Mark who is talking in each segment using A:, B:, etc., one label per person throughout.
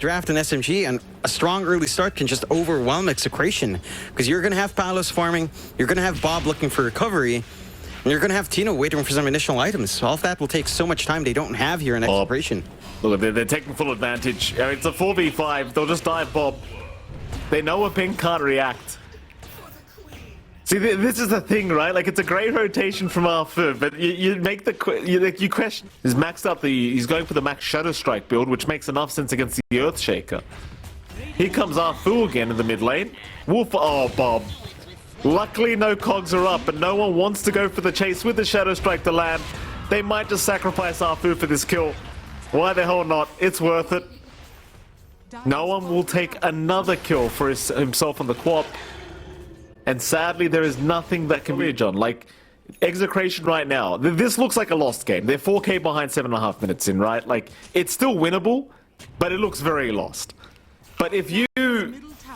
A: draft an SMG, and a strong early start can just overwhelm Execration, because you're going to have Palos farming, you're going to have Bob looking for recovery, and you're going to have Tino waiting for some initial items. All of that will take so much time they don't have here in Execration.
B: Look, they're taking full advantage. It's a 4v5. They'll just dive Bob. They know a ping can't react. See, this is the thing, right? Like, it's a great rotation from Arfu, but you make the you question. He's maxed out he's going for the max Shadow Strike build, which makes enough sense against the Earthshaker. Here comes Arfu again in the mid lane. Wolf, oh, Bob. Luckily, no cogs are up, but no one wants to go for the chase with the Shadow Strike to land. They might just sacrifice Arfu for this kill. Why the hell not? It's worth it. No one will take another kill for himself on the Quap. And sadly, there is nothing that can be done. Like, Execration right now, this looks like a lost game. They're 4K behind 7.5 minutes in, right? Like, it's still winnable, but it looks very lost. But if you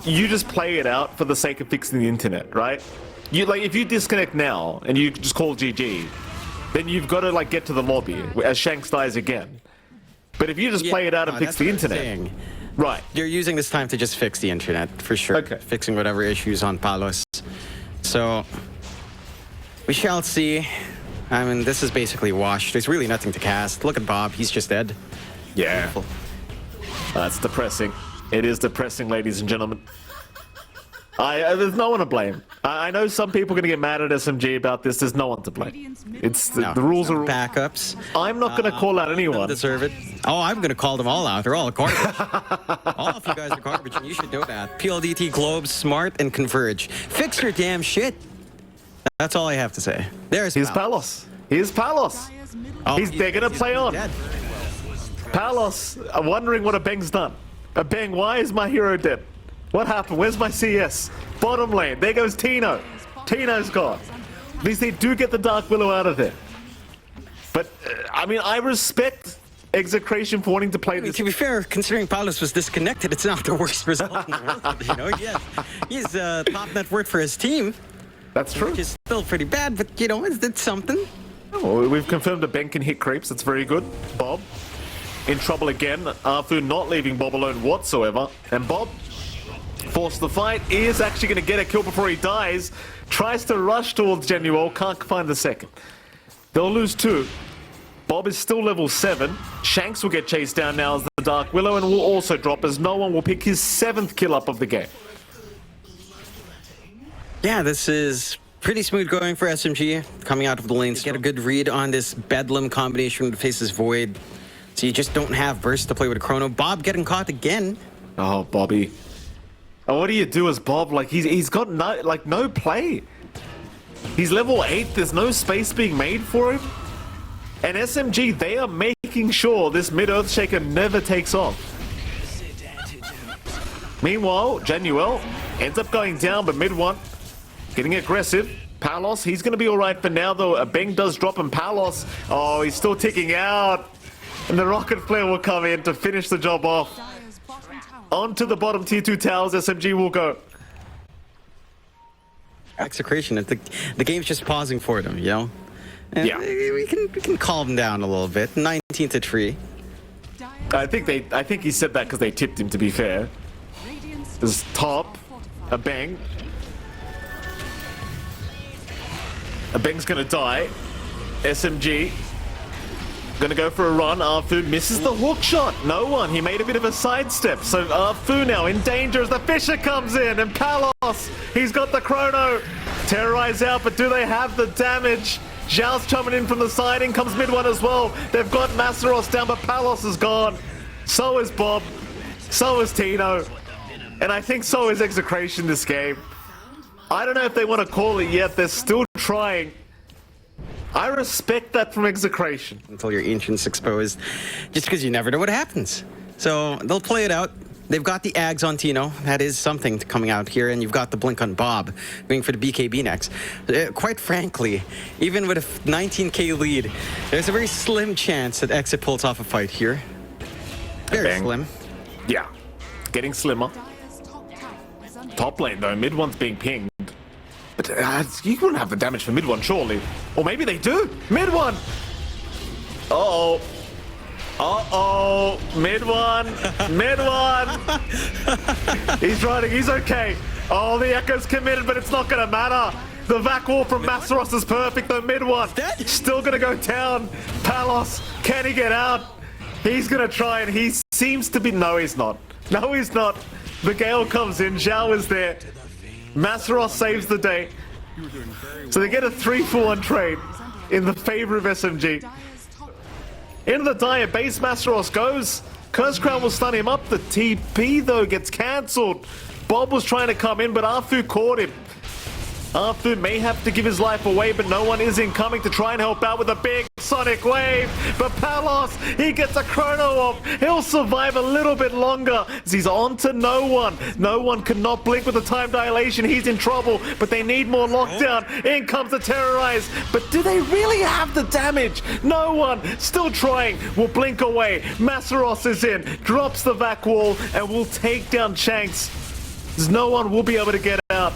B: just play it out for the sake of fixing the internet, right? If you disconnect now and you just call GG, then you've got to, like, get to the lobby as Shanks dies again. But if you just play it out and fix the internet... Right.
A: You're using this time to just fix the internet, for sure.
B: Okay.
A: Fixing whatever issues on Palos. So, we shall see. I mean, this is basically washed. There's really nothing to cast. Look at Bob. He's just dead.
B: Yeah. Beautiful. That's depressing. It is depressing, ladies and gentlemen. There's no one to blame. I know some people are going to get mad at SMG about this. There's no one to blame. It's the rules are
A: backups.
B: I'm not going to call out anyone.
A: Deserve it. Oh, I'm going to call them all out. They're all garbage. All of you guys are garbage, and you should know that. PLDT, Globe, Smart, and Converge. Fix your damn shit. That's all I have to say. Here's
B: Palos. Here's Palos.
A: Oh,
B: they're going to play on.
A: Dead.
B: Palos, I'm wondering what a Beng's done. A Beng, why is my hero dead? What happened? Where's my CS? Bottom lane. There goes Tino. Tino's gone. At least they do get the Dark Willow out of there. But, I mean, I respect Execration for wanting to play this.
A: To be fair, considering Palos was disconnected, it's not the worst result in the world. You know, yeah, he's top net worth for his team.
B: That's true.
A: Which is still pretty bad, but, you know, it's something.
B: Oh, we've confirmed a Ben can hit creeps. That's very good. Bob in trouble again. Arfu not leaving Bob alone whatsoever. And Bob... forced the fight, is actually going to get a kill before he dies. Tries to rush towards Genuel, can't find the second. They'll lose 2. Bob is still level 7. Shanks will get chased down now as the Dark Willow and will also drop as no one will pick his 7th kill up of the game.
A: Yeah, this is pretty smooth going for SMG. Coming out of the lanes, get a good read on this Bedlam combination with Faces Void. So you just don't have burst to play with a Chrono. Bob getting caught again.
B: Oh, Bobby. And what do you do as Bob? Like, he's got no play. He's level 8. There's no space being made for him. And SMG, they are making sure this mid-Earthshaker never takes off. Meanwhile, Genuel ends up going down, but mid one getting aggressive. Palos, he's going to be all right for now, though. A Beng does drop, and Palos, oh, he's still ticking out. And the Rocket Flare will come in to finish the job off. Onto the bottom tier 2 towers, SMG will go.
A: Execration, the game's just pausing for them, you know? And
B: yeah.
A: We can calm down a little bit. 19 to 3.
B: I think he said that because they tipped him, to be fair. There's top, a Beng. A Beng's gonna die. SMG gonna go for a run. Arfu misses the hook shot. No one. He made a bit of a sidestep. So Arfu now in danger as the Fisher comes in. And Palos, he's got the Chrono. Terrorize out, but do they have the damage? Zhao's coming in from the side. In comes mid one as well. They've got Masaros down, but Palos is gone. So is Bob. So is Tino. And I think so is Execration this game. I don't know if they want to call it yet. They're still trying. I respect that from Execration.
A: Until your Ancient's exposed, just because you never know what happens. So they'll play it out. They've got the Ags on Tino. That is something coming out here. And you've got the Blink on Bob, going for the BKB next. Quite frankly, even with a 19k lead, there's a very slim chance that Exit pulls off a fight here. Very slim.
B: Yeah, getting slimmer. Top lane though, mid one's being pinged. But you wouldn't have the damage for mid one, surely. Or maybe they do. Mid one. Uh-oh. Uh-oh, mid one. He's running, he's okay. Oh, the Echo's committed, but it's not gonna matter. The vac wall from Masseros is perfect, though mid one. Still gonna go down. Palos, can he get out? He's gonna try, and he seems to be, no he's not. No he's not. The Gale comes in, Zhao is there. Masseros saves the day. So they get a 3-for-1 trade in the favor of SMG. Into the Dire, base Masseros goes. Curse Crown will stun him up. The TP though gets cancelled. Bob was trying to come in, but Arfu caught him. Arfu may have to give his life away, but no one is incoming to try and help out with a big Sonic Wave. But Palos, he gets a chrono off. He'll survive a little bit longer as he's on to no one. No one cannot blink with the time dilation. He's in trouble, but they need more lockdown. In comes the Terrorize. But do they really have the damage? No one. Still trying. Will blink away. Masseros is in. Drops the vac wall and will take down Shanks. As no one will be able to get out.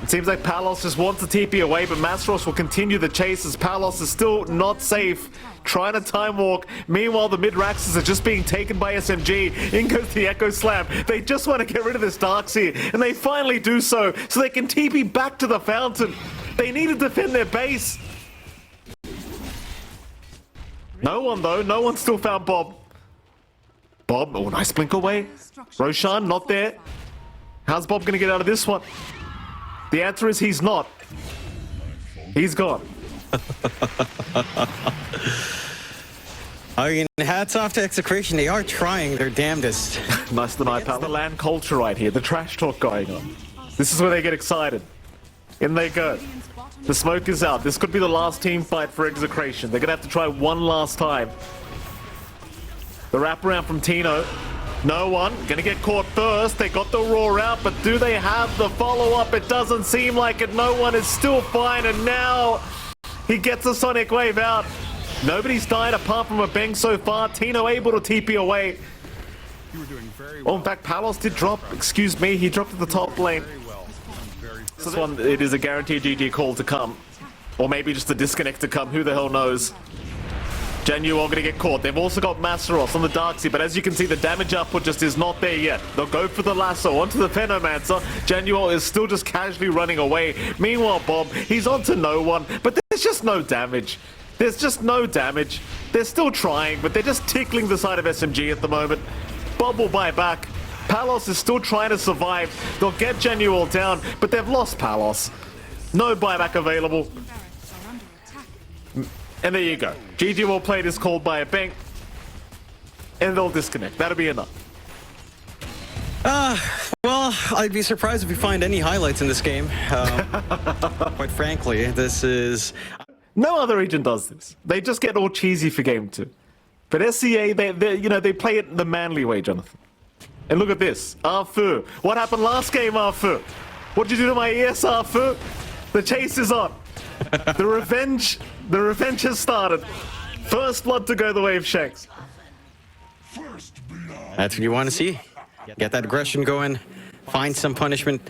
B: It seems like Palos just wants the TP away, but Masseros will continue the chase as Palos is still not safe, trying to time walk. Meanwhile, the mid-Raxes are just being taken by SMG. In goes the Echo Slam. They just want to get rid of this Darkseer, and they finally do so they can TP back to the fountain. They need to defend their base. No one, though. No one still found Bob. Bob, oh, nice blink away. Roshan, not there. How's Bob going to get out of this one? The answer is he's not. He's gone.
A: I mean, hats off to Execration. They are trying their damnedest.
B: Nice to know, pal. The land culture right here. The trash talk going on. This is where they get excited. In they go. The smoke is out. This could be the last team fight for Execration. They're going to have to try one last time. The wraparound from Tino. No one gonna get caught first. They got the roar out, but do they have the follow-up? It doesn't seem like it. No one is still fine, and now he gets a Sonic Wave out. Nobody's died apart from a Beng so far. Tino able to TP away. Oh, in fact, Palos did drop. Excuse me, he dropped at the top lane. This one, it is a guaranteed GG call to come. Or maybe just a disconnect to come. Who the hell knows? Genuine gonna get caught. They've also got Masseros on the Darkseer, but as you can see, the damage output just is not there yet. They'll go for the lasso onto the Phenomancer. Genuine is still just casually running away. Meanwhile, Bob, he's onto no one, but there's just no damage. There's just no damage. They're still trying, but they're just tickling the side of SMG at the moment. Bob will buy back. Palos is still trying to survive. They'll get Genuine down, but they've lost Palos. No buyback available. And there you go. GG will play this called by a bank. And they'll disconnect. That'll be enough.
A: Well, I'd be surprised if we find any highlights in this game. Quite frankly, this is...
B: No other region does this. They just get all cheesy for game 2. But SCA, they play it the manly way, Jonathan. And look at this. Arfu. What happened last game, Arfu? What'd you do to my ES, Arfu? The chase is on. The revenge has started. First blood to go the way of Shanks.
A: That's what you want to see. Get that aggression going. Find some punishment.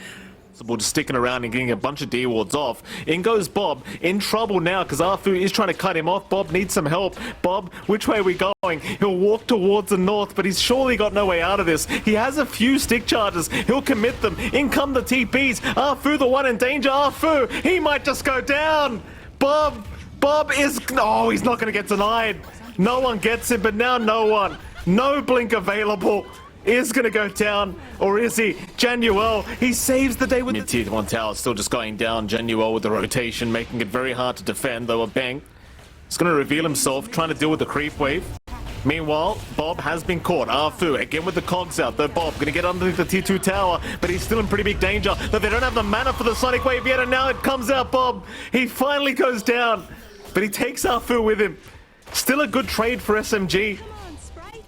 B: Just sticking around and getting a bunch of D-wards off. In goes Bob. In trouble now because Arfu is trying to cut him off. Bob needs some help. Bob, which way are we going? He'll walk towards the north, but he's surely got no way out of this. He has a few stick charges. He'll commit them. In come the TPs. Arfu, the one in danger. Arfu, he might just go down. Bob is... Oh, he's not going to get denied. No one gets him, but now no one. No blink available. Is going to go down, or is he? Genuel, he saves the day with the tier 1 tower still just going down. Genuel with the rotation, making it very hard to defend, though a bang. He's going to reveal himself, trying to deal with the creep wave. Meanwhile, Bob has been caught. Arfu, again with the cogs out, though Bob going to get underneath the tier 2 tower, but he's still in pretty big danger. Though they don't have the mana for the Sonic Wave yet, and now it comes out Bob. He finally goes down, but he takes Arfu with him. Still a good trade for SMG.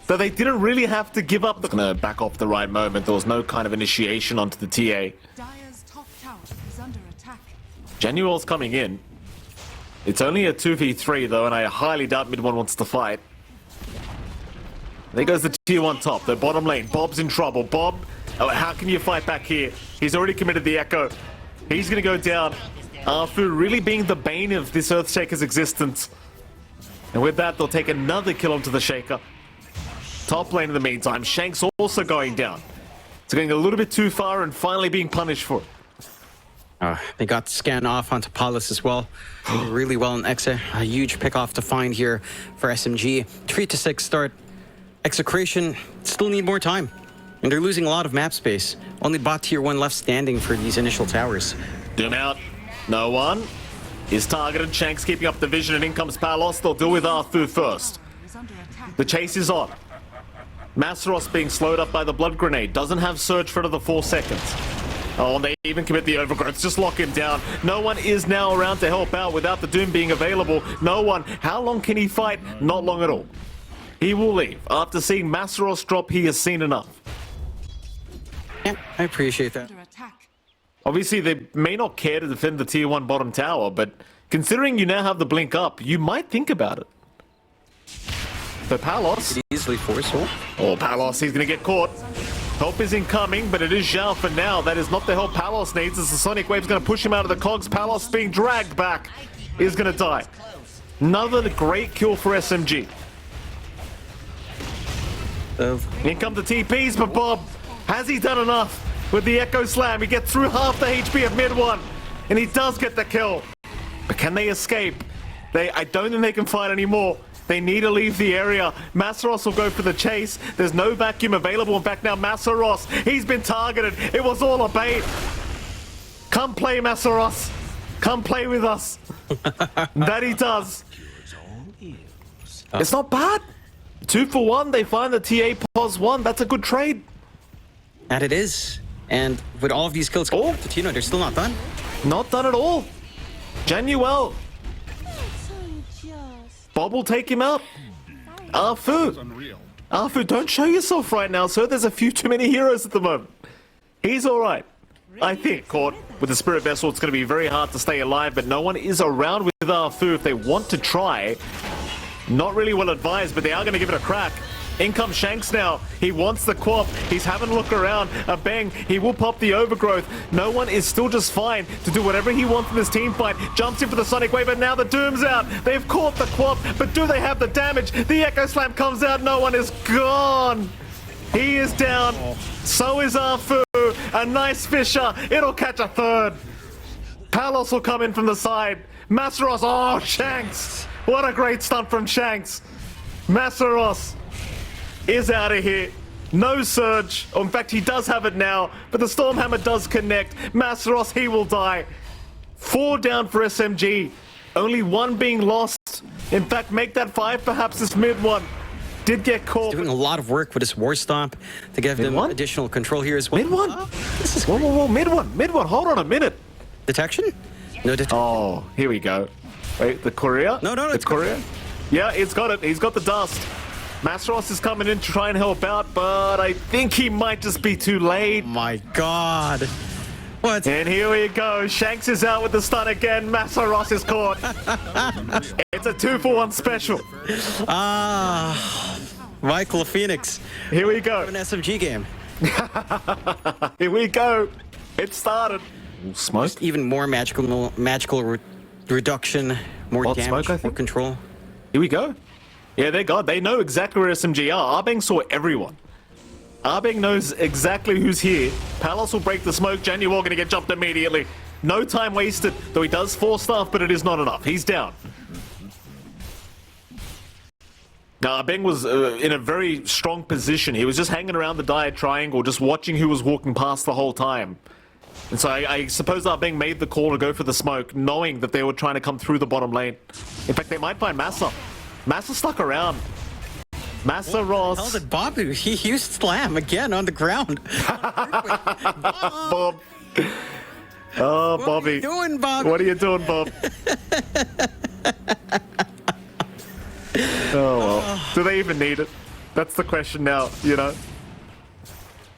B: Though they didn't really have to give up. They're gonna back off the right moment. There was no kind of initiation onto the TA.
C: Dire's top tower is under attack.
B: Genuel's coming in. It's only a 2v3 though, and I highly doubt mid one wants to fight. There goes the tier 1 top, the bottom lane. Bob's in trouble. Bob, oh, how can you fight back here? He's already committed the Echo. He's gonna go down. Arfu really being the bane of this Earthshaker's existence. And with that, they'll take another kill onto the Shaker. Top lane in the meantime, Shanks also going down. It's going a little bit too far and finally being punished for it.
A: They got scan off onto Paulus as well. Doing really well in Exa. A huge pick off to find here for SMG. 3-6 start. Execration still need more time. And they're losing a lot of map space. Only bot tier 1 left standing for these initial towers.
B: Doom out. No one is targeted. Shanks keeping up the vision, and in comes Palos. They'll deal with Arthur first.
C: Is under attack.
B: The chase is on. Masaros being slowed up by the blood grenade. Doesn't have surge for another 4 seconds. Oh, and they even commit the overgrowth. Just lock him down. No one is now around to help out without the Doom being available. No one. How long can he fight? Not long at all. He will leave. After seeing Masaros drop, he has seen enough.
A: Yeah, I appreciate that.
C: Under attack.
B: Obviously, they may not care to defend the tier 1 bottom tower, but considering you now have the blink up, you might think about it. But Palos...
A: Easily forceful.
B: Oh, Palos, he's going to get caught. Help is incoming, but it is Zhao for now. That is not the help Palos needs, as the Sonic Wave's going to push him out of the cogs. Palos being dragged back is going to die. Another great kill for SMG. In come the TPs, but Bob, has he done enough? With the Echo Slam, he gets through half the HP of mid one, and he does get the kill. But can they escape? I don't think they can fight anymore. They need to leave the area. Masaros will go for the chase. There's no vacuum available. In fact, now Masaros, he's been targeted. It was all a bait. Come play, Masaros. Come play with us. That he does. It's not bad. 2 for 1. They find the TA pos 1. That's a good trade.
A: That it is. And with all of these kills coming to Tino, they're still not done.
B: Not done at all. Januel. Bob will take him out. Arfu, don't show yourself right now, sir. There's a few too many heroes at the moment. He's all right. I think, caught with the Spirit Vessel, it's going to be very hard to stay alive, but no one is around with Arfu if they want to try. Not really well advised, but they are going to give it a crack. In comes Shanks now. He wants the quap. He's having a look around. A bang. He will pop the overgrowth. No one is still just fine to do whatever he wants in this team fight. Jumps in for the Sonic Wave, and now the Doom's out. They've caught the quap, but do they have the damage? The Echo Slam comes out. No one is gone. He is down. So is Arfu. A nice Fisher. It'll catch a third. Palos will come in from the side. Masaros. Oh, Shanks. What a great stunt from Shanks. Masaros is out of here. No surge. In fact, he does have it now, but the Stormhammer does connect. Masaros, he will die. 4 down for SMG. Only 1 being lost. In fact, make that 5 perhaps this mid one. Did get caught.
A: Doing a lot of work with his War Stomp to give them additional control here as well.
B: Mid one? This is whoa, mid one. Hold on a minute.
A: Detection? No detection.
B: Oh, here we go. Wait, the courier?
A: No,
B: the courier? Yeah, it's got it. He's got the dust. Masaros is coming in to try and help out, but I think he might just be too late.
A: Oh my god. What?
B: And here we go. Shanks is out with the stun again. Masaros is caught. It's a 2 for 1 special.
A: Michael Phoenix.
B: Here we go.
A: An SMG game.
B: Here we go. It started. Smoke.
A: Just even more magical reduction, more damage,
B: smoke,
A: more control.
B: Here we go. Yeah, they know exactly where SMG are. Arbeng saw everyone. Arbeng knows exactly who's here. Palos will break the smoke. Januar gonna get jumped immediately. No time wasted, though he does 4 stuff, but it is not enough. He's down. Now, Arbeng was in a very strong position. He was just hanging around the dire triangle, just watching who was walking past the whole time. And so I suppose Arbeng made the call to go for the smoke, knowing that they were trying to come through the bottom lane. In fact, they might find Massa. Massa stuck around. Massa Ross.
A: How's it, Babu? He used slam again on the ground.
B: Bob. Oh, Bobby.
A: What are you doing, Bob?
B: What are you doing, Bob? Oh, well. Do they even need it? That's the question now, you know?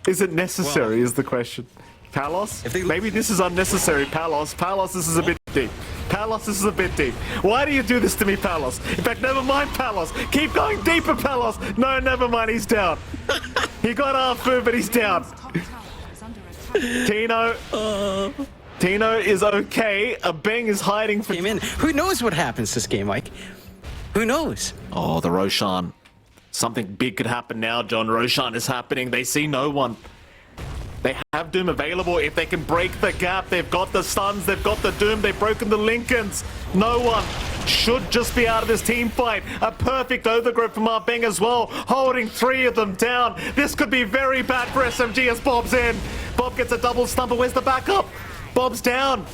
B: Is it necessary, is the question. Palos? Maybe this is unnecessary, Palos. Palos, this is a bit deep. Palos, this is a bit deep. Why do you do this to me, Palos? In fact, never mind, Palos. Keep going deeper, Palos. No, never mind, he's down. He got Arfu, but he's down. Tino is okay. A Beng is hiding for...
A: Came in. Who knows what happens this game, Mike? Who knows?
B: Oh, the Roshan. Something big could happen now, John. Roshan is happening. They see no one. They have Doom available. If they can break the gap, they've got the stuns, they've got the Doom, they've broken the Lincolns. No one should just be out of this team fight. A perfect overgrowth from Beng as well, holding 3 of them down. This could be very bad for SMG as Bob's in. Bob gets a double stun, but where's the backup? Bob's down.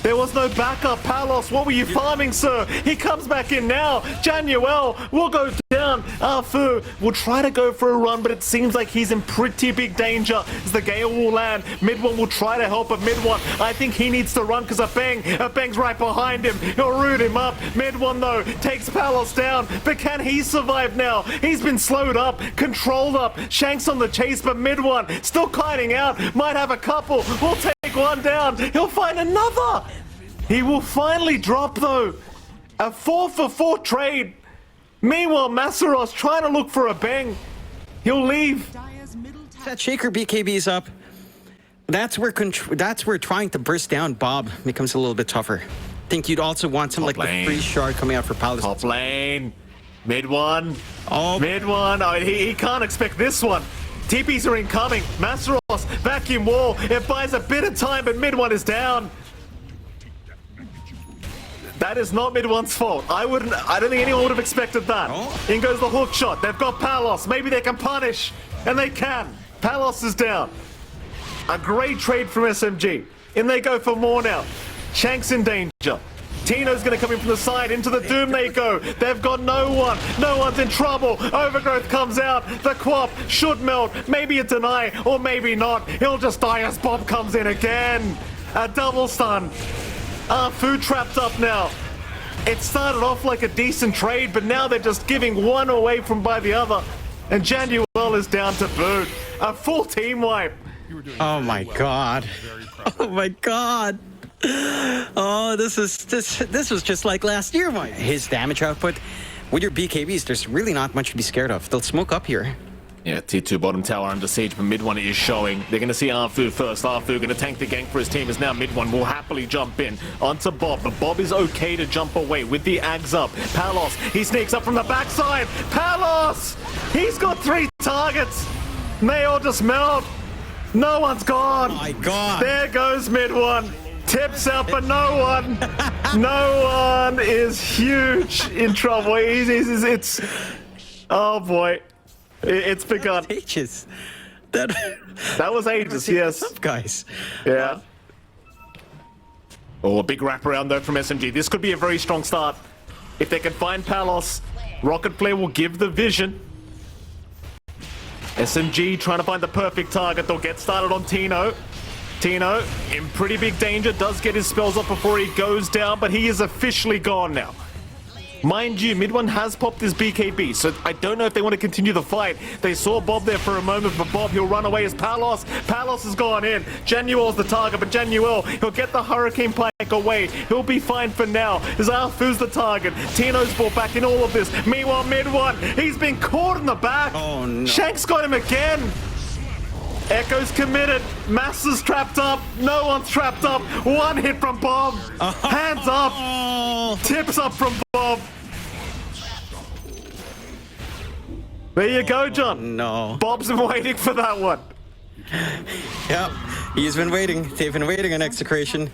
B: There was no backup. Palos, what were you farming, sir? He comes back in now. Januel will go down. Arfu will try to go for a run, but it seems like he's in pretty big danger as the Gale will land. Mid one will try to help, but mid one, I think he needs to run because Beng's right behind him. He'll root him up. Mid one, though, takes Palos down, but can he survive now? He's been slowed up, controlled up. Shanks on the chase, but mid one still kiting out. Might have a couple. We'll take one down. He'll find another. He will finally drop, though. A 4-for-4 trade. Meanwhile, Massaros trying to look for a Beng. He'll leave.
C: Dire's middle tower.
A: That Shaker BKB's up. That's where trying to burst down Bob becomes a little bit tougher. I think you'd also want some
B: Top
A: like
B: lane.
A: the free shard coming out for Palace.
B: Top lane. Mid one.
A: Oh.
B: Mid one. Oh, he can't expect this one. TPs are incoming. Massaros, vacuum wall. It buys a bit of time, but mid one is down. That is not mid one's fault. I don't think anyone would have expected that.
A: Oh.
B: In goes the hook shot. They've got Palos. Maybe they can punish. And they can. Palos is down. A great trade from SMG. In they go for more now. Shanks in danger. Tino's going to come in from the side. Into the Doom they go. They've got no one. No one's in trouble. Overgrowth comes out. The Quap should melt. Maybe a deny or maybe not. He'll just die as Bob comes in again. A double stun. Food trapped up now. It started off like a decent trade, but now they're just giving one away from by the other. And Januel is down to boot. A full team wipe.
A: Oh my god. Oh my god. Oh, this was just like last year, Mike. His damage output with your BKBs, there's really not much to be scared of. They'll smoke up here.
B: Yeah, tier 2 bottom tower under siege, but mid one is showing. They're going to see Arfu first. Arfu going to tank the gank for his team as now mid one will happily jump in onto Bob, but Bob is okay to jump away with the Ags up. Palos, he sneaks up from the backside. Palos! He's got 3 targets. They all just melt. No one's gone.
A: Oh my god.
B: There goes mid one. Tips out, but no one. No one is huge in trouble. It's oh boy. It's begun.
A: Ages. That
B: was ages, yes.
A: up, guys.
B: Yeah. Oh, a big wraparound though from SMG. This could be a very strong start. If they can find Palos, Rocket Flare will give the vision. SMG trying to find the perfect target. They'll get started on Tino. Tino in pretty big danger. Does get his spells up before he goes down, but he is officially gone now. Mind you, mid one has popped his BKB, so I don't know if they want to continue the fight. They saw Bob there for a moment, but Bob, he'll run away as Palos. Palos has gone in. Januel's the target, but Januel, he'll get the Hurricane Pike away. He'll be fine for now. Arfu's the target. Tino's brought back in all of this. Meanwhile, mid one, he's been caught in the back.
A: Oh, no.
B: Shanks got him again. Echo's committed. Massa's trapped up. No one's trapped up. One hit from Bob. Hands up.
A: Oh.
B: Tips up from Bob. There you go, John.
A: No.
B: Bob's been waiting for that one.
A: Yep. He's been waiting. They've been waiting on Execration.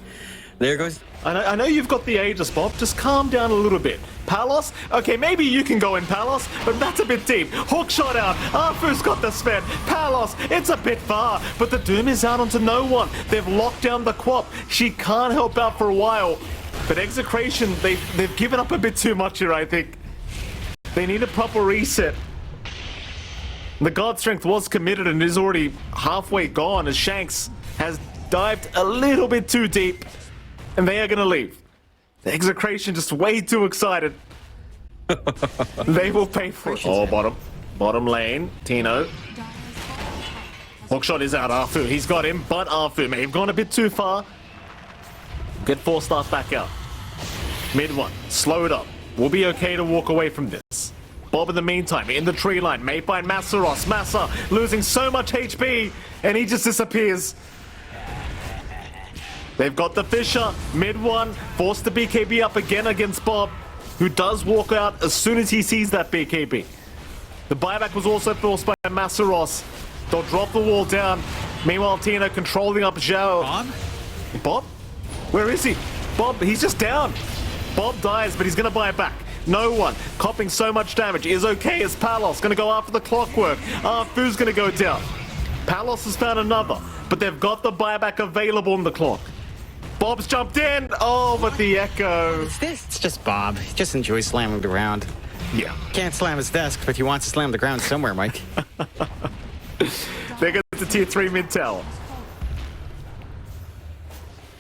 A: There goes.
B: I know you've got the Aegis, Bob. Just calm down a little bit. Palos? Okay, maybe you can go in, Palos, but that's a bit deep. Hook shot out. Arfu's got the sped. Palos, it's a bit far, but the Doom is out onto no one. They've locked down the Quap. She can't help out for a while. But Execration, they've given up a bit too much here, I think. They need a proper reset. The God Strength was committed and is already halfway gone as Shanks has dived a little bit too deep. And they are going to leave. The Execration just way too excited. They will pay for it. Oh, bottom lane. Tino. Hookshot is out. Arfu. He's got him, but Arfu may have gone a bit too far. Get 4-star back out. Mid one. Slow it up. We'll be okay to walk away from this. Bob in the meantime, in the tree line, may find Massaros. Massa losing so much HP, and he just disappears. They've got the Fisher. Mid one. Forced the BKB up again against Bob. who does walk out as soon as he sees that BKB. The buyback was also forced by Massaros. They'll drop the wall down. Meanwhile, Tina controlling up Zhao.
A: Bob?
B: Bob? Where is he? Bob, he's just down. Bob dies, but he's going to buy it back. No one copping so much damage is okay as Palos going to go after the clockwork. Fu's going to go down. Palos has found another, but they've got the buyback available in the clock. Bob's jumped in. Oh, but the echo.
A: It's just Bob. He just enjoys slamming the ground.
B: Yeah.
A: Can't slam his desk, but he wants to slam the ground somewhere, Mike.
B: There goes the tier 3 mid tower.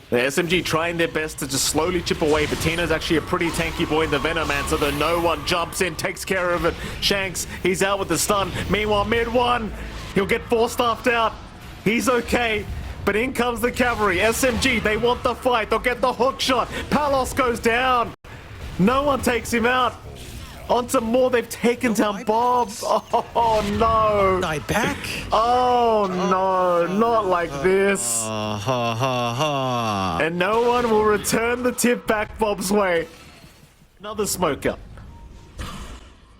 B: The SMG trying their best to just slowly chip away, but Tino's actually a pretty tanky boy in the Venom Man, so that no one jumps in, takes care of it. Shanks, he's out with the stun. Meanwhile, mid one, he'll get 4-staffed out. He's okay, but in comes the cavalry. SMG, they want the fight. They'll get the hook shot. Palos goes down. No one takes him out. On to more, they've taken down Bob. Oh no.
A: Die back.
B: Oh no, not like this. And no one will return the tip back Bob's way. Another smoke up.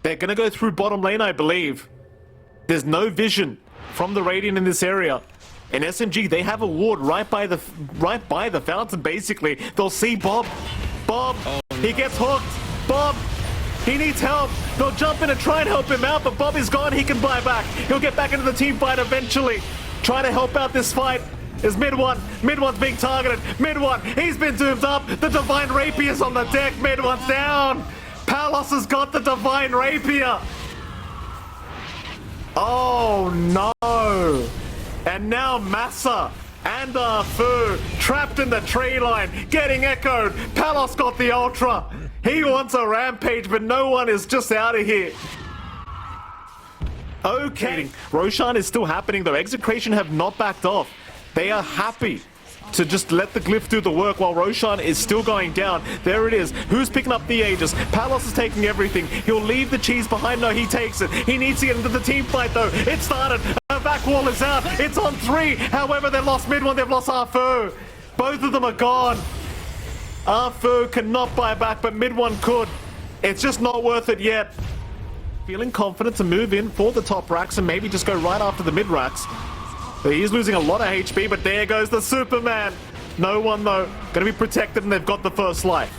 B: They're gonna go through bottom lane, I believe. There's no vision from the Radiant in this area. And SMG, they have a ward right by the fountain, basically. They'll see Bob. Bob, he gets hooked. Bob, he needs help. They'll jump in and try and help him out, but Bob is gone. He can buy back. He'll get back into the team fight eventually. Try to help out this fight is mid one. Mid one's being targeted. Mid one, he's been doomed up. The Divine Rapier's on the deck. Mid one's down. Palos has got the Divine Rapier. Oh no. And now Massa and Fu trapped in the tree line, getting echoed. Palos got the Ultra. He wants a rampage, but no one is just out of here. Okay. Roshan is still happening, though. Execration have not backed off. They are happy to just let the glyph do the work while Roshan is still going down. There it is. Who's picking up the Aegis? Palos is taking everything. He'll leave the cheese behind. No, he takes it. He needs to get into the team fight, though. It started. The back wall is out. It's on 3. However, they've lost mid one. They've lost Arfu. Both of them are gone. Arfu cannot buy back, but mid one could. It's just not worth it yet. Feeling confident to move in for the top racks and maybe just go right after the mid racks. He's losing a lot of HP, but there goes the Superman. No one, though. Going to be protected, and they've got the first life.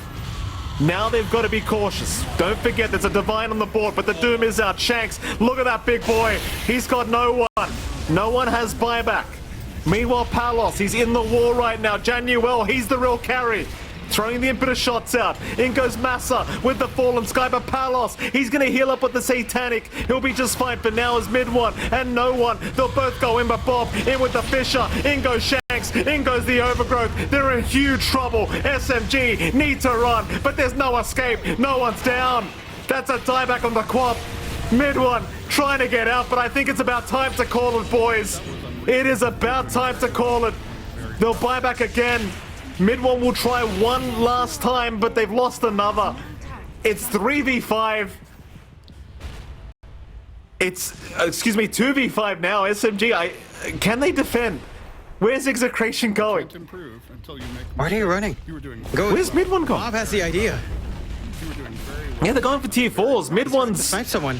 B: Now they've got to be cautious. Don't forget, there's a Divine on the board, but the Doom is out. Shanks, look at that big boy. He's got no one. No one has buyback. Meanwhile, Palos, he's in the war right now. Januel, he's the real carry. Throwing the Impetus shots out. In goes Massa with the Fallen Sky, but Palos, he's going to heal up with the Satanic. He'll be just fine, but now is mid one and no one. They'll both go in, but Bob in with the Fisher. In goes Shanks. In goes the Overgrowth. They're in huge trouble. SMG need to run, but there's no escape. No one's down. That's a dieback on the Quap. Mid one trying to get out, but I think it's about time to call it, boys. It is about time to call it. They'll buy back again. Mid one will try one last time, but they've lost another. It's 3v5. It's, 2v5 now. SMG, can they defend? Where's Execration going?
A: Why are you running? Go.
B: Where's mid one going?
A: Bob has the idea.
B: Yeah, they're going for tier 4s. Mid one's
A: Snipe someone.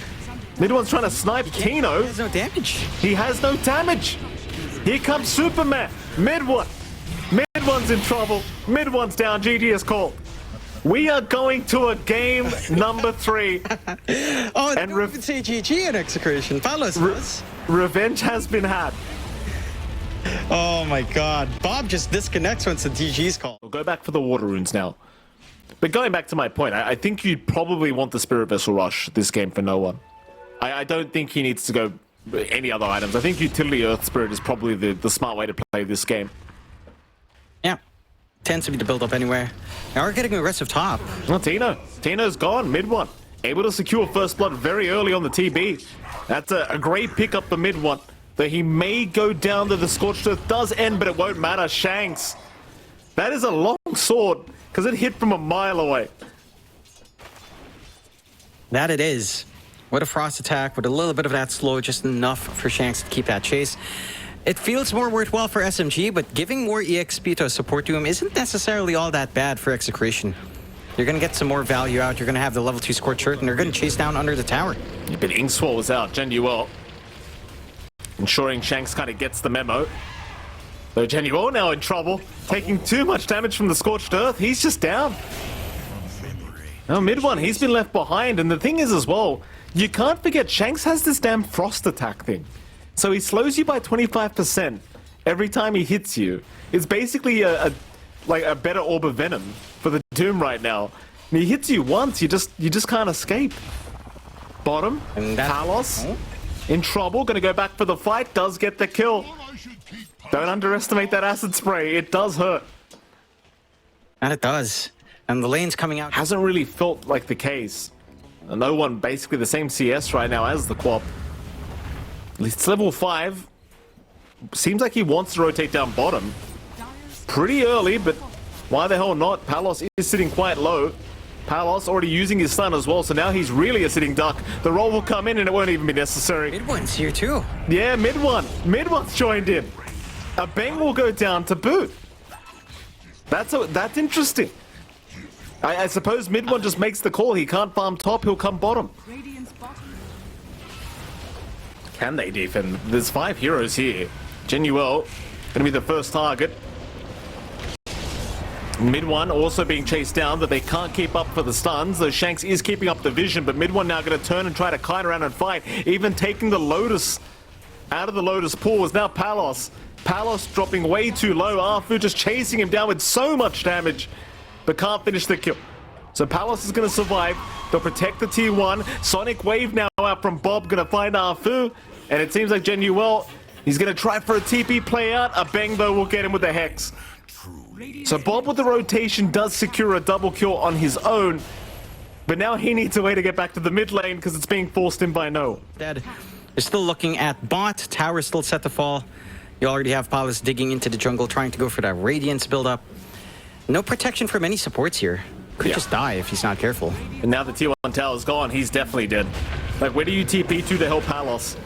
B: Mid one's trying to snipe Tino.
A: He has no damage.
B: He has no damage. Here comes Superman. Mid one. Mid one's in trouble. Mid one's down. GG is called. We are going to a game number 3.
A: Oh, and don't even say GG in Execration. Palos does.
B: Revenge has been had.
A: Oh my god. Bob just disconnects once the DG's called.
B: We'll go back for the water runes now. But going back to my point, I think you'd probably want the Spirit Vessel Rush this game for no one. I don't think he needs to go any other items. I think Utility Earth Spirit is probably the smart way to play this game.
A: Yeah. Tends to be the build up anywhere. Now we're getting aggressive top.
B: Well, Tino's gone, mid one. Able to secure first blood very early on the TB. That's a great pickup for mid one. Though he may go down to the Scorched Earth. Does end, but it won't matter. Shanks. That is a long sword, because it hit from a mile away.
A: That it is. With a frost attack, with a little bit of that slow, just enough for Shanks to keep that chase. It feels more worthwhile for SMG, but giving more EXP to a support to him isn't necessarily all that bad for Execration. You're going to get some more value out. You're going to have the level 2 scorch shirt, and they're going to chase down under the tower.
B: But Inkswell was out. Genuel ensuring Shanks kind of gets the memo. Though Genuel now in trouble, taking too much damage from the Scorched Earth. He's just down. Now mid one, he's been left behind. And the thing is as well, you can't forget Shanks has this damn frost attack thing. So he slows you by 25% every time he hits you. It's basically like a better orb of venom for the Doom right now. And he hits you once, you just can't escape. Bottom,
A: and
B: Palos in trouble, gonna go back for the fight, does get the kill. Don't underestimate that acid spray, it does hurt.
A: And it does. And the lane's coming out.
B: Hasn't really felt like the case. No one basically the same CS right now as the Quap. At least it's level 5. Seems like he wants to rotate down bottom. Pretty early, but why the hell not? Palos is sitting quite low. Palos already using his stun as well, so now he's really a sitting duck. The roll will come in and it won't even be necessary.
A: Mid one's here too.
B: Yeah, mid one's joined in. A bang will go down to boot. That's interesting. I suppose mid one just makes the call. He can't farm top, he'll come bottom.
C: Radiant's bottom.
B: Can they defend? There's 5 heroes here. Genuel gonna be the first target. Mid one also being chased down, but they can't keep up for the stuns. Though Shanks is keeping up the vision, but mid one now gonna turn and try to kite around and fight. Even taking the Lotus out of the Lotus pool is now Palos. Palos dropping way too low. Arfu just chasing him down with so much damage, but can't finish the kill. So Palos is gonna survive. They'll protect the T1. Sonic Wave now out from Bob, gonna find Arfu. And it seems like Genuel, he's gonna try for a TP play out. A bang though will get him with the Hex. So Bob with the rotation does secure a double kill on his own, but now he needs a way to get back to the mid lane because it's being forced in by No.
A: Dead. You're still looking at bot. Tower still set to fall. You already have Palos digging into the jungle, trying to go for that Radiance build-up. No protection from any supports here. Could just die if he's not careful.
B: And now the T1 tower's gone, he's definitely dead. Like, where do you TP to help Palos?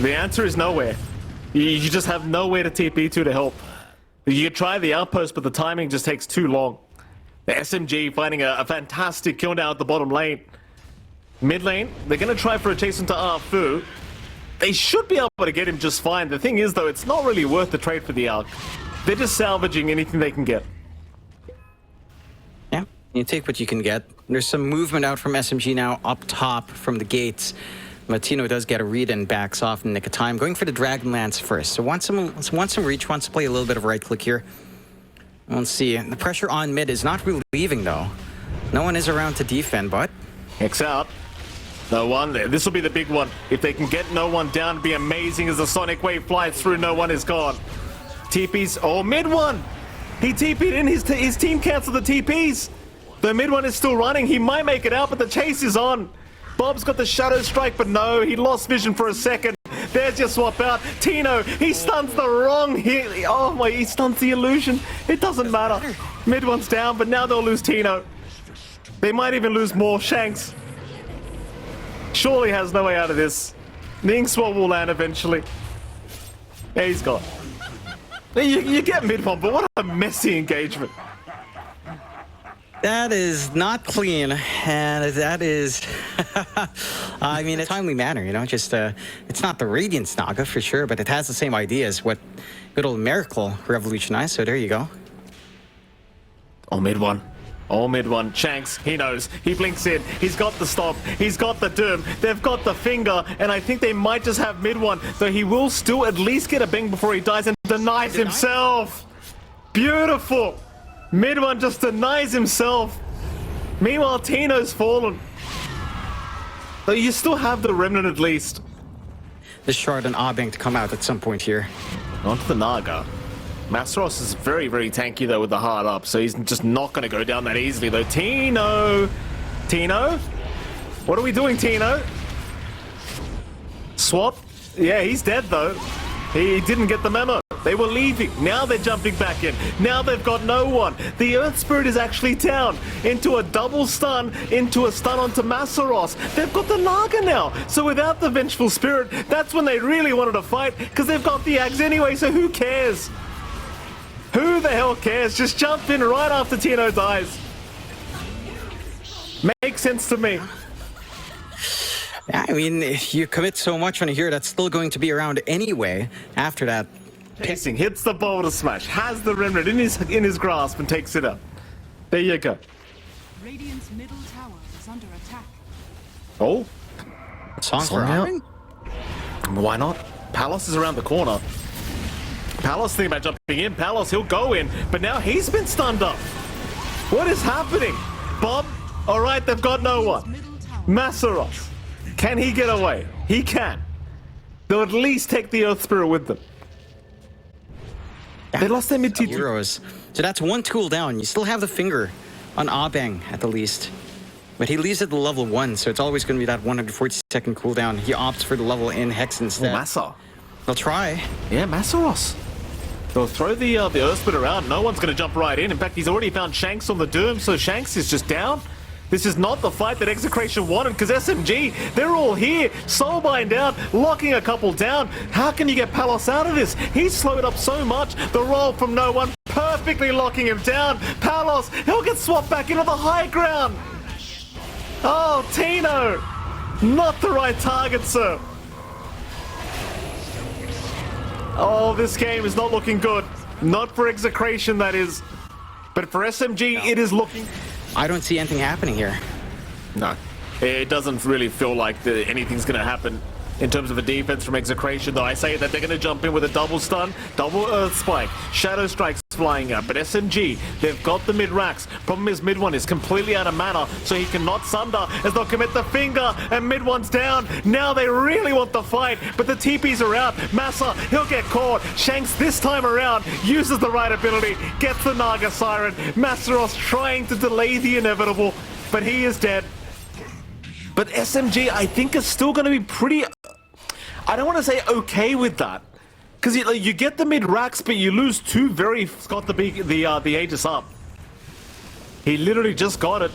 B: The answer is nowhere. You just have nowhere to TP to help. You try the outpost, but the timing just takes too long. The SMG finding a fantastic kill down at the bottom lane. Mid lane, they're going to try for a chase into Arfu. They should be able to get him just fine. The thing is, though, it's not really worth the trade for the Arc. They're just salvaging anything they can get.
A: Yeah, you take what you can get. There's some movement out from SMG now up top from the gates. Matino does get a read and backs off in the nick of time. Going for the Dragonlance first. So wants some reach, wants to play a little bit of right click here. Let's see. The pressure on mid is not relieving, though. No one is around to defend, but...
B: Hex out. No one there. This will be the big one. If they can get no one down, it'd be amazing as the Sonic Wave flies through. No one is gone. TPs. Oh, mid one. He TP'd in. His team canceled the TPs. The mid one is still running. He might make it out, but the chase is on. Bob's got the Shadow Strike, but no, he lost vision for a second. There's your swap out. Tino, he stuns the wrong hit. Oh my, he stuns the illusion. It doesn't matter. Mid one's down, but now they'll lose Tino. They might even lose more. Shanks surely has no way out of this. The Inkswell will land eventually. Yeah, he's gone. You get mid one, but what a messy engagement.
A: That is not clean, and that is, I mean, a timely manner, you know, just, it's not the Radiance Naga for sure, but it has the same idea as what good old Miracle revolutionized, so there you go.
B: All mid one. All mid one. Shanks, he knows. He blinks in. He's got the stop. He's got the doom. They've got the finger, and I think they might just have mid one, though he will still at least get a bang before he dies and denies himself. Beautiful. Mid one just denies himself. Meanwhile, Tino's fallen. But you still have the remnant at least.
A: The shard and Abeng to come out at some point here.
B: Onto the Naga. Masros is very, very tanky though with the hard up, so he's just not going to go down that easily though. Tino! Tino? What are we doing, Tino? Swap? Yeah, he's dead though. He didn't get the memo. They were leaving. Now they're jumping back in. Now they've got no one. The Earth Spirit is actually down. Into a double stun. Into a stun onto Massaros. They've got the Naga now. So without the Vengeful Spirit, that's when they really wanted to fight. Because they've got the Axe anyway, so who cares? Who the hell cares? Just jump in right after Tino dies. make sense to me.
A: I mean, if you commit so much on here, that's still going to be around anyway after that.
B: Pacing, hits the boulder smash, has the remnant in his grasp and takes it up. There you go.
C: Radiant's middle tower is under attack.
B: Oh,
A: Song for
B: Song out.
A: Robin?
B: Why not? Palos is around the corner. Palos thinking about jumping in. Palos, he'll go in, but now he's been stunned up. What is happening? Bob, all right, they've got no one.
C: Middle tower.
B: Masaros, can he get away? He can. They'll at least take the Earth Spirit with them. They lost their mid-tier.
A: Heroes. So that's one tool down. You still have the finger on Abeng at the least. But he leaves at the level 1, so it's always going to be that 140-second cooldown. He opts for the level in Hex instead.
B: Massa.
A: They'll try.
B: Yeah, Masaros. They'll throw the Earth Spit around. No one's going to jump right in. In fact, he's already found Shanks on the Doom, so Shanks is just down. This is not the fight that Execration wanted, because SMG, they're all here. Soulbind down, locking a couple down. How can you get Palos out of this? He's slowed up so much. The roll from no one, perfectly locking him down. Palos, he'll get swapped back into the high ground. Oh, Tino. Not the right target, sir. Oh, this game is not looking good. Not for Execration, that is. But for SMG, it is looking...
A: I don't see anything happening here.
B: No. It doesn't really feel like anything's going to happen in terms of a defense from Execration, though I say that they're going to jump in with a double stun, double Earth Spike, Shadow Strikes flying up. But SMG, they've got the mid-racks. Problem is mid-one is completely out of mana, so he cannot sunder as they'll commit the finger, and mid-one's down. Now they really want the fight, but the TPs are out. Massa, he'll get caught. Shanks this time around uses the right ability, gets the Naga Siren. Massaros trying to delay the inevitable, but he is dead. But SMG, I think, is still going to be pretty... I don't want to say okay with that. Because you get the mid-racks, but you lose two very... Got the Aegis up. He literally just got it.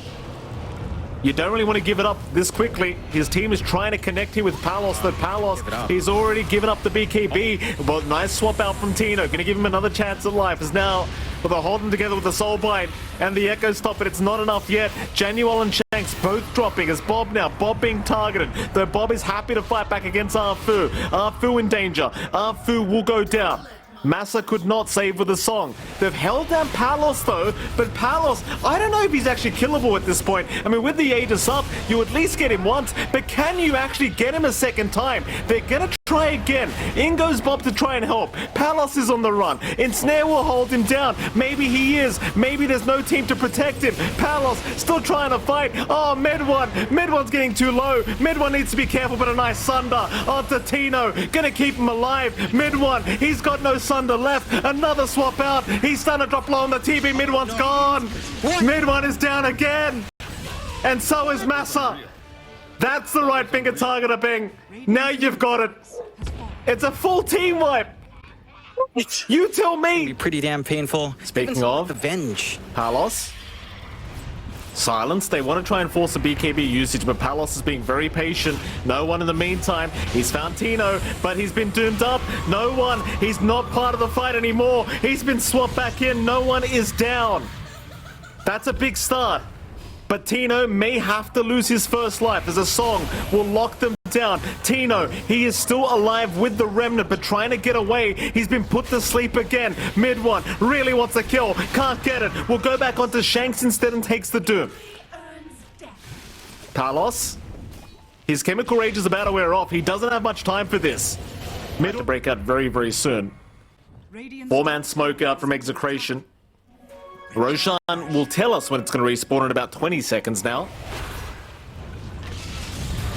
B: You don't really want to give it up this quickly. His team is trying to connect here with Palos. But Palos, he's already given up the BKB. But nice swap out from Tino. Going to give him another chance at life. As now, well, they're holding together with the Soulbind and the Echo Stop, but it's not enough yet. Januel and Shanks both dropping as Bob now. Bob being targeted. Though Bob is happy to fight back against Arfu. Arfu in danger. Arfu will go down. Massa could not save with a song. They've held down Palos though, but Palos, I don't know if he's actually killable at this point. I mean, with the Aegis up, you at least get him once, but can you actually get him a second time? They're gonna try again. In goes Bob to try and help. Palos is on the run. Ensnare will hold him down. Maybe he is. Maybe there's no team to protect him. Palos still trying to fight. Oh, Mid-one. Mid-one's getting too low. Mid-one needs to be careful, but a nice Sunder onto Tino. Gonna keep him alive. Mid-one, he's got no Sunder left. Another swap out. He's starting to drop low on the TB. Mid-one's gone. Mid-one is down again. And so is Massa. That's the right finger target of Bing. Now you've got it. It's a full team wipe. You tell me.
A: Pretty damn painful.
B: Speaking of
A: Avenge.
B: Palos. Silence. They want to try and force a BKB usage, but Palos is being very patient. No one in the meantime. He's found Tino, but he's been doomed up. No one. He's not part of the fight anymore. He's been swapped back in. No one is down. That's a big start. But Tino may have to lose his first life as a song will lock them down. Tino, he is still alive with the remnant, but trying to get away. He's been put to sleep again. Mid-one really wants a kill. Can't get it. Will go back onto Shanks instead and takes the Doom. Palos, his chemical rage is about to wear off. He doesn't have much time for this. Mid to break out very, very soon. Four-man smoke out from Execration. Roshan will tell us when it's going to respawn in about 20 seconds now.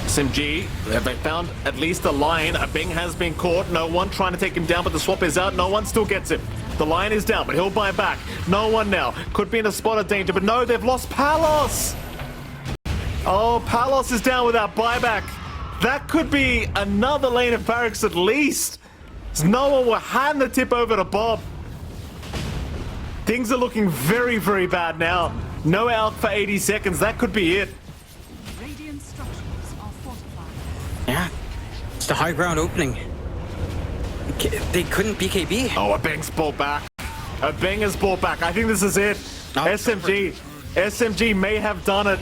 B: SMG, have they found at least a line? A Bing has been caught. No one trying to take him down, but the swap is out. No one still gets him. The line is down, but he'll buy back. No one now. Could be in a spot of danger, but no, they've lost Palos. Oh, Palos is down without buyback. That could be another lane of barracks at least. No one will hand the tip over to Bob. Things are looking very, very bad now. No out for 80 seconds. That could be it.
C: Radiant structures are fortified.
A: Yeah. It's the high ground opening. They couldn't BKB.
B: Oh, a Bang's brought back. A Bang is brought back. I think this is it.
A: No,
B: SMG may have done it.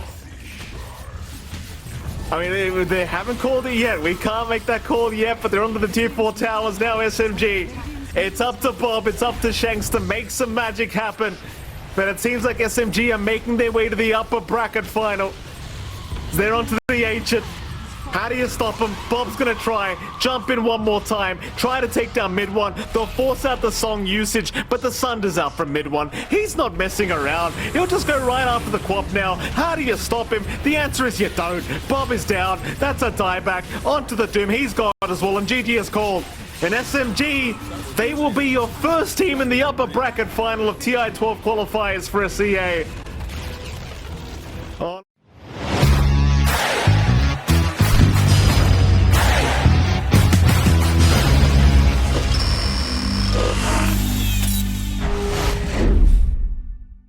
B: I mean, they haven't called it yet. We can't make that call yet, but they're under the tier 4 towers now, SMG. It's up to Bob, it's up to Shanks to make some magic happen. But it seems like SMG are making their way to the upper bracket final. They're onto the ancient. How do you stop him? Bob's gonna try. Jump in one more time. Try to take down mid one. They'll force out the song usage, but the Sunder's out from mid one. He's not messing around. He'll just go right after the Quap now. How do you stop him? The answer is you don't. Bob is down. That's a dieback. Onto the Doom. He's gone as well, and GG is called. And SMG, they will be your first team in the upper bracket final of TI 12 qualifiers for a CA.